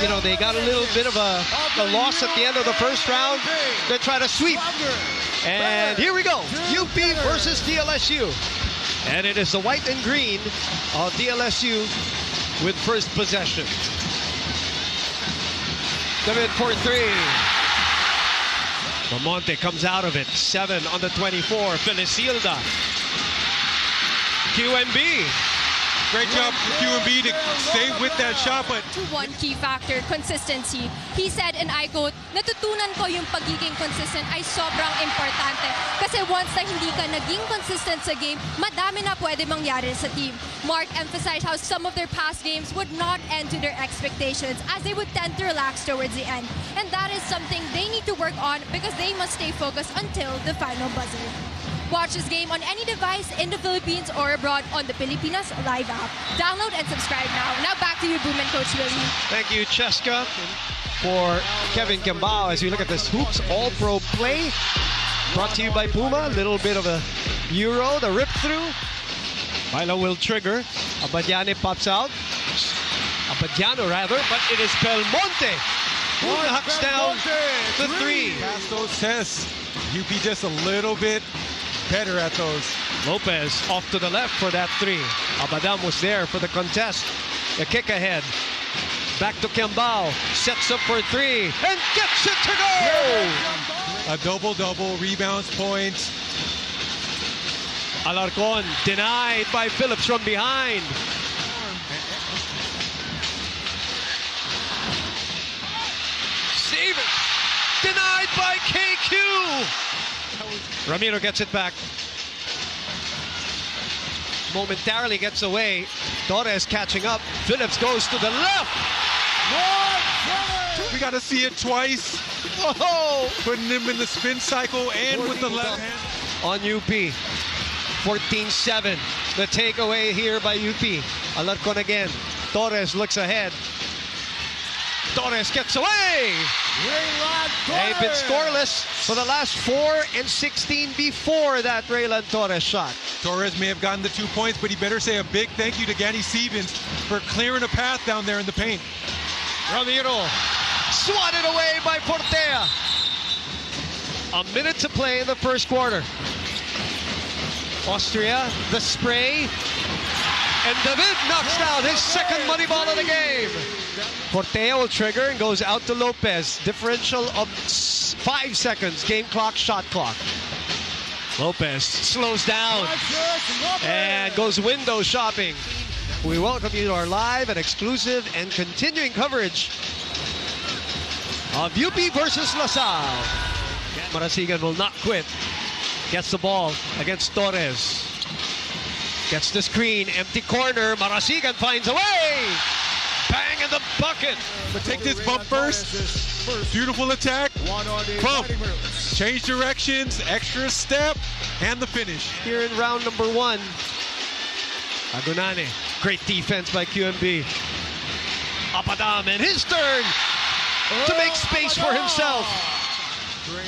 you know, they got a little bit of a loss at the end of the first round. They try to sweep. And here we go. UP versus DLSU. And it is the white and green of DLSU with first possession. David for three. Mamonte comes out of it. 7 on the 24. Felicilda. QMB. Great job for QMB to stay with that shot, but one key factor, consistency. He said, and I quote, natutunan ko yung pagiging consistent ay sobrang importante. Kasi once na hindi ka naging consistent sa game, madami na pwede mangyari sa team. Mark emphasized how some of their past games would not end to their expectations as they would tend to relax towards the end. And that is something they need to work on because they must stay focused until the final buzzer. Watch this game on any device in the Philippines or abroad on the Pilipinas Live app. Download and subscribe now. Now back to you, Boom and Coach Willie. Thank you, Cheska, for Kevin Kimbao. As we look at this Hoops All-Pro play, brought to you by Puma. A little bit of a Euro, the rip-through. Milo will trigger. Abadiane pops out. Abadiano, rather, but it is Belmonte who hucks down the three. Pass those tests. UP just a little bit better at those. Lopez off to the left for that three. Abadam was there for the contest. The kick ahead. Back to Kimbao. Sets up for three and gets it to go! A double-double, rebounds, points. Alarcon denied by Phillips from behind. Save it! Denied by KQ! Ramiro gets it back. Momentarily gets away. Torres catching up. Phillips goes to the left. We got to see it twice. Whoa! Putting him in the spin cycle and with the left hand. On UP. 14-7. The takeaway here by UP. Alarcon again. Torres looks ahead. Torres gets away. They've been scoreless for the last 4 and 16 before that Raylan Torres shot. Torres may have gotten the 2 points, but he better say a big thank you to Gany Stevens for clearing a path down there in the paint. Ramiro swatted away by Portea. A minute to play in the first quarter. Austria, the spray. And David knocks down his second money ball of the game. Portea will trigger and goes out to Lopez. Differential of 5 seconds. Game clock, shot clock. Lopez slows down and goes window shopping. We welcome you to our live and exclusive and continuing coverage of UP versus LaSalle. Marasigan will not quit. Gets the ball against Torres. Gets the screen, empty corner. Marasigan finds a way. Bang in the bucket. But take this bump first. Beautiful attack. Bump. Change directions. Extra step. And the finish. Here in round number 1. Agunane. Great defense by QMB. Apadam and his turn to make space for himself.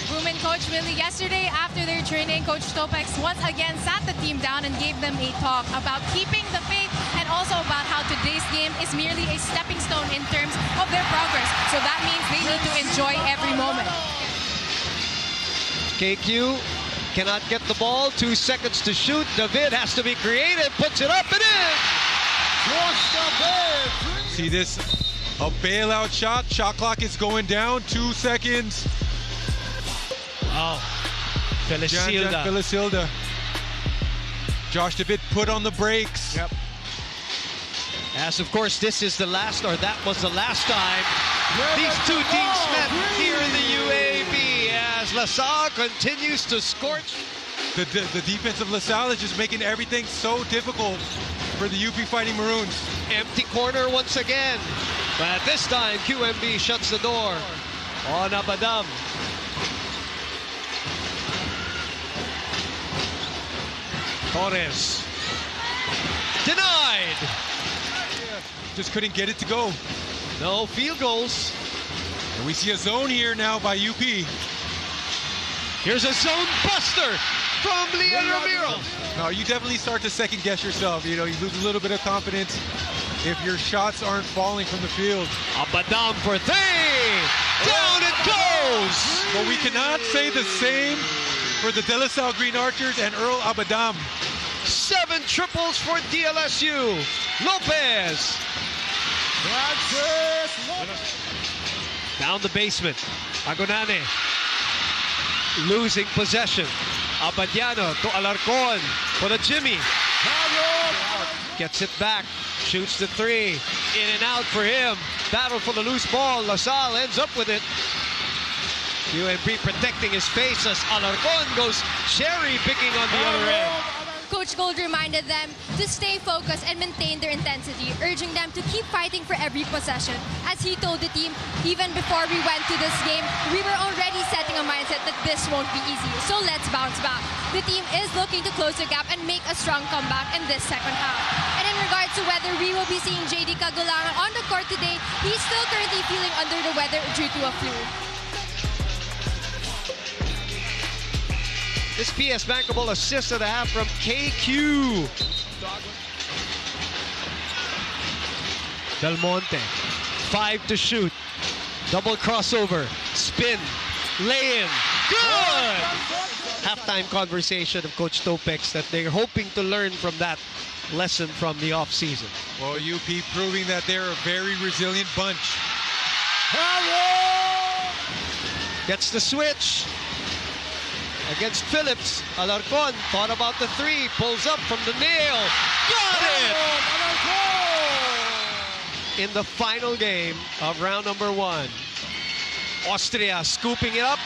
Boom and Coach Willie, yesterday after their training, Coach Topex once again sat the team down and gave them a talk about keeping the faith and also about how today's game is merely a stepping stone in terms of their progress. So that means they need to enjoy every moment. KQ cannot get the ball. 2 seconds to shoot. David has to be creative. Puts it up and in. See this? A bailout shot. Shot clock is going down. 2 seconds. Oh, Felicilda. Felicilda. Josh David put on the brakes. Yep. As of course, this is the last, or that was the last time these two teams met here in the UAAP as LaSalle continues to scorch. The defense of LaSalle is just making everything so difficult for the UP Fighting Maroons. Empty corner once again. But this time, QMB shuts the door on Abadam. Torres. Denied. Just couldn't get it to go. No field goals. And we see a zone here now by UP. Here's a zone buster from Leon Ramiro. No, you definitely start to second guess yourself. You know, you lose a little bit of confidence. if your shots aren't falling from the field. Abadam for three! Down it goes! But we cannot say the same for the DLSU Green Archers and Earl Abadam. 7 triples for DLSU. Lopez. Down the basement. Agonane. Losing possession. Abadiano to Alarcon for the Jimmy. Gets it back. Shoots the three. In and out for him. Battle for the loose ball. LaSalle ends up with it. UAAP protecting his face as Alarcon goes cherry picking on the other end. Coach Gold reminded them to stay focused and maintain their intensity, urging them to keep fighting for every possession. As he told the team, even before we went to this game, we were already setting a mindset that this won't be easy, so let's bounce back. The team is looking to close the gap and make a strong comeback in this second half. And in regards to whether we will be seeing JD Cagulangan on the court today, he's still currently feeling under the weather due to a flu. This PS bankable assist of the half from KQ. Del Monte, 5 to shoot. Double crossover, spin, lay-in, good! Halftime conversation of Coach Topex that they're hoping to learn from that lesson from the offseason. Well, UP proving that they're a very resilient bunch. Gets the switch. Against Phillips, Alarcon thought about the three, pulls up from the nail, got it! In the final game of round number 1, Austria scooping it up,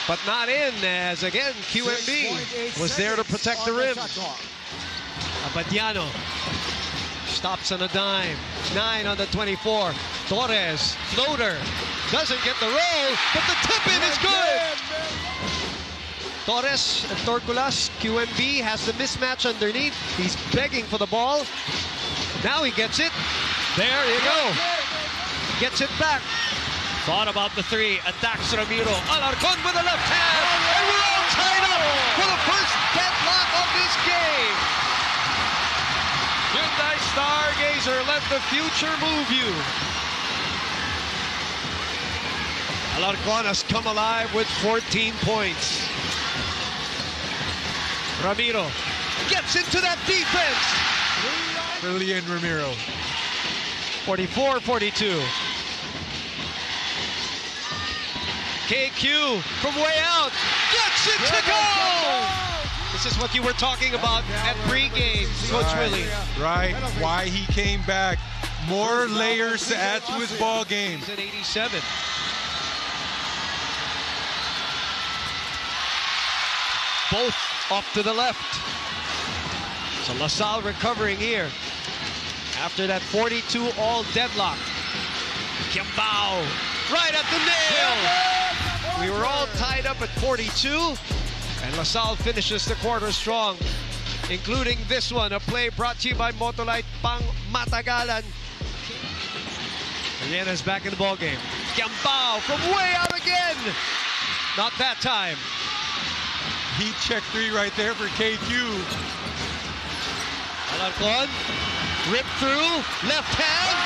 but not in, as again QMB was there to protect the rim. Abadiano stops on a dime, 9 on the 24. Torres, floater, doesn't get the roll, but the tip-in is good! Torres and Torculas, QMB has the mismatch underneath. He's begging for the ball. Now he gets it. There you go. Gets it back. Thought about the three. Attacks Ramiro. Alarcon with the left hand. And we're all tied up for the first deadlock of this game. Hyundai Stargazer, let the future move you. Alarcon has come alive with 14 points. Ramiro gets into that defense. Brilliant Ramiro. 44-42. KQ from way out. Gets it to go! This is what you were talking about at pregame, Coach Willie. Right, why he came back. More layers to add to his ball game. He's at 87. Both off to the left. So LaSalle recovering here after that 42 all deadlock. Kimbao right at the nail. We were all tied up at 42, and LaSalle finishes the quarter strong, including this one, a play brought to you by Motolite Pang Matagalan. Ariana's back in the ball game. Kimbao from way out again. Not that time. Heat check 3 right there for KQ. Alarcon, rip through, left hand,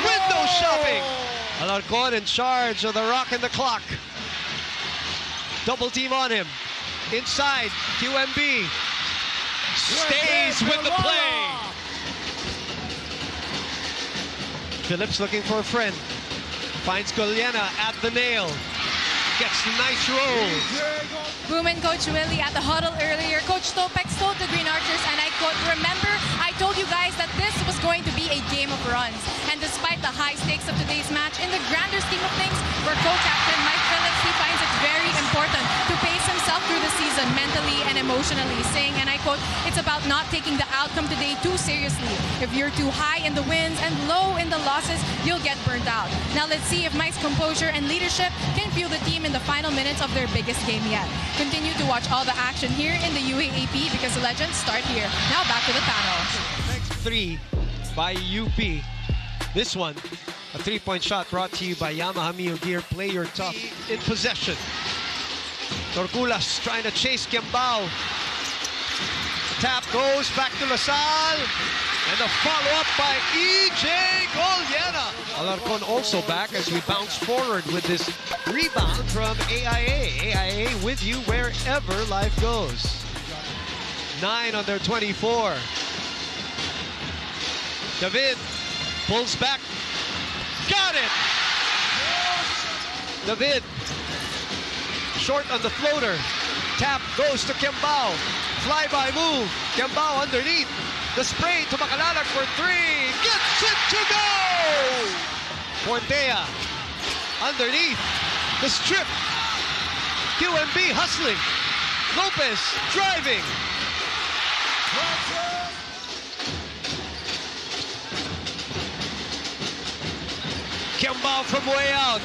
window shopping. Alarcon in charge of the rock and the clock. Double team on him. Inside, QMB stays with the play. Phillips looking for a friend. Finds Goliana at the nail. Gets a nice roll. Boom and Coach Willie at the huddle earlier. Coach Topex told the Green Archers, and I quote, "Remember, I told you guys that this was going to be a game of runs." And despite the high stakes of today's match, in the grander scheme of things, for co-captain Mike Phillips, he finds it very important to pace himself through the season mentally and emotionally, saying, and I quote, "It's about not taking the outcome today too seriously. If you're too high in the wins and low in the losses, you'll get burnt out. Now let's see if Mike's composure and leadership can fuel the team in the final minutes of their biggest game yet." Continue to watch all the action here in the UAAP because the legends start here. Now back to the panel. 3 by UP. This one, a three-point shot brought to you by Yamaha Mio Gear. Play your tough in possession. Torculas trying to chase Kimbao. Tap goes back to LaSalle. And the follow-up by E.J. Golyena. Alarcon also back as we bounce forward with this rebound from AIA. AIA with you wherever life goes. 9 on their 24. David pulls back. Got it! David. Short on the floater. Tap goes to Kembao. Flyby move. Kembao underneath. The spray to Makalalag for 3. Gets it to go! Portea underneath. The strip. QMB hustling. Lopez driving. Kembao from way out.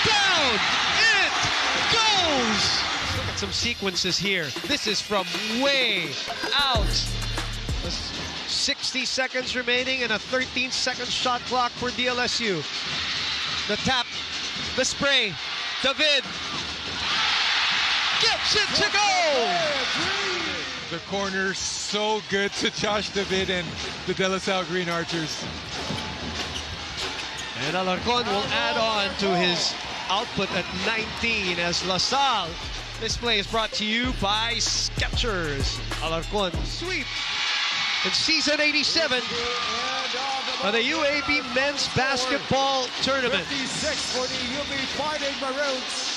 Down it goes! Look at some sequences here. This is from way out. 60 seconds remaining and a 13-second shot clock for DLSU. The tap, the spray. David gets it to go! The corner so good to Josh David and the De La Salle Green Archers. And Alarcon will add on to his output at 19 as La Salle. This play is brought to you by Skechers. Alarcon sweep in season 87 of the UAAP men's basketball tournament. 56 for the UB Fighting Maroons.